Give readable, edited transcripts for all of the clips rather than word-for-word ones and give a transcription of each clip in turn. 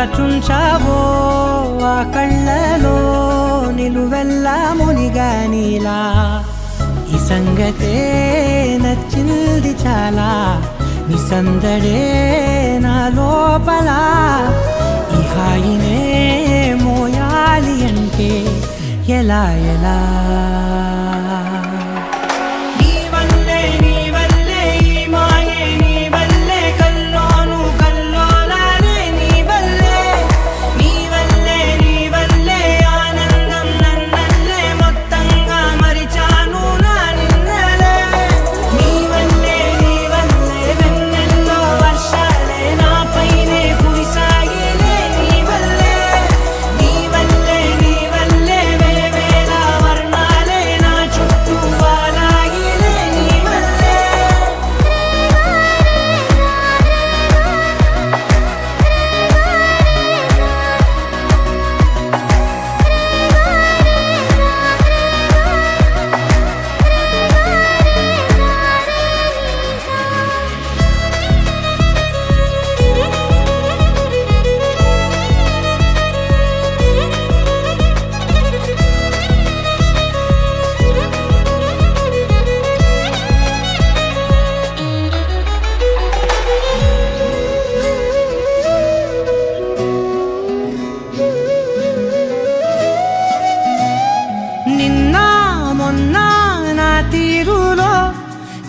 దాచుంచావో ఆ కళ్ళలో నిలువెల్లా మునిగానిలా ఈ సంగతే నచ్చింది చాలా నీ సందడే నా లోపల ఈ హాయినే మోయాలి అంటే ఎలా ఎలా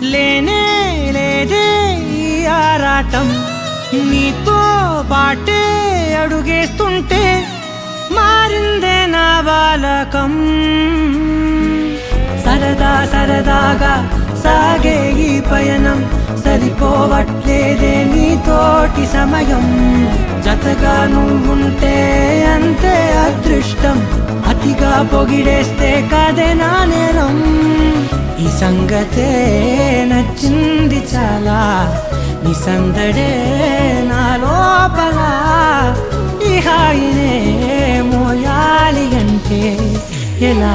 లేనే లేదే ఈ ఆరాటం నీతో పాటే అడుగేస్తుంటే మారిందే నా బాలకం సరదా సరదాగా సాగే ఈ పయనం సరిపోవట్లేదే నీతోటి సమయం జతగా నువ్వుంటే అంతే అదృష్టం అతిగా పొగిడేస్తే కదే నా నేరం ఈ సంగతే నచ్చింది చాలా నీ సందడే నా లోపల ఈ హాయినే మోయాలి అంటే ఎలా